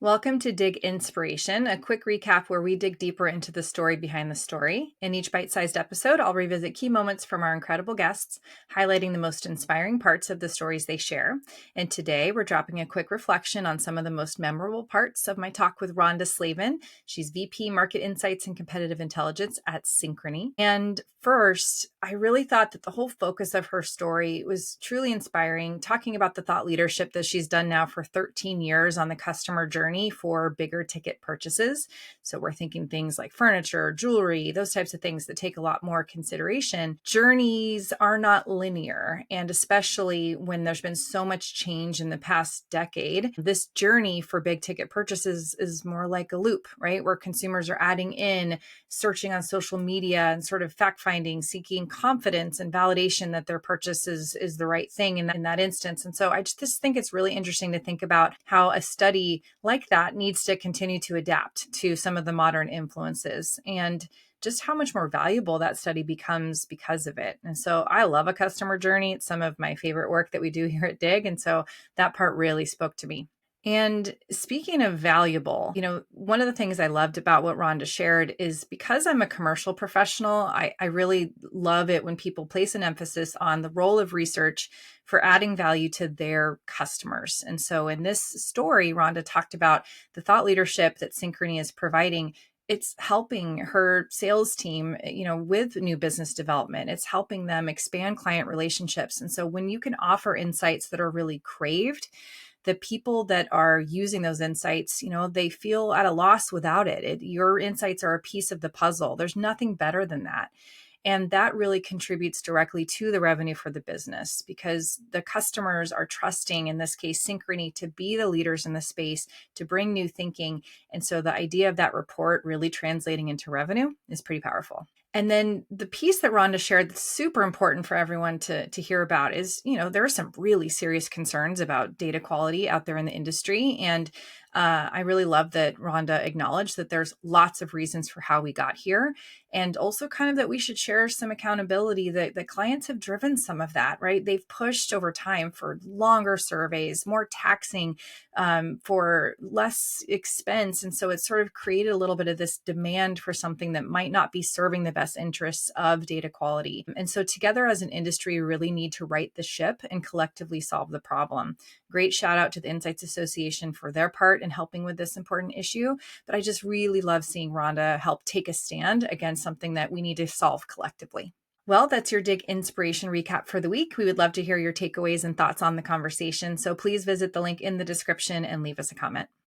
Welcome to Dig Inspiration, a quick recap where we dig deeper into the story behind the story. In each bite sized episode, I'll revisit key moments from our incredible guests, highlighting the most inspiring parts of the stories they share. And today, we're dropping a quick reflection on some of the most memorable parts of my talk with Ronda Slaven. She's VP Market Insights and Competitive Intelligence at Synchrony. And first, I really thought that the whole focus of her story was truly inspiring, talking about the thought leadership that she's done now for 13 years on the customer journey for bigger ticket purchases. So we're thinking things like furniture, jewelry, those types of things that take a lot more consideration. Journeys are not linear. And especially when there's been so much change in the past decade, this journey for big ticket purchases is more like a loop, right? Where consumers are adding in, searching on social media and sort of fact finding, seeking confidence and validation that their purchase is the right thing in that instance. And so I just think it's really interesting to think about how a study like that needs to continue to adapt to some of the modern influences and just how much more valuable that study becomes because of it. And so I love a customer journey. It's some of my favorite work that we do here at Dig. And so that part really spoke to me. And speaking of valuable, one of the things I loved about what Rhonda shared is because I'm a commercial professional, I really love it when people place an emphasis on the role of research for adding value to their customers. And so in this story, Rhonda talked about the thought leadership that Synchrony is providing. It's helping her sales team, with new business development. It's helping them expand client relationships. And so when you can offer insights that are really craved, the people that are using those insights, they feel at a loss without it. Your insights are a piece of the puzzle. There's nothing better than that. And that really contributes directly to the revenue for the business because the customers are trusting, in this case, Synchrony, to be the leaders in the space, to bring new thinking. And so the idea of that report really translating into revenue is pretty powerful. And then the piece that Rhonda shared that's super important for everyone to hear about is, there are some really serious concerns about data quality out there in the industry. And I really love that Rhonda acknowledged that there's lots of reasons for how we got here. And also kind of that we should share some accountability that clients have driven some of that, right? They've pushed over time for longer surveys, more taxing, for less expense. And so it's sort of created a little bit of this demand for something that might not be serving the best interests of data quality. And so together as an industry, we really need to right the ship and collectively solve the problem. Great shout out to the Insights Association for their part in helping with this important issue. But I just really love seeing Rhonda help take a stand against something that we need to solve collectively. Well, that's your Dig Inspiration recap for the week. We would love to hear your takeaways and thoughts on the conversation. So please visit the link in the description and leave us a comment.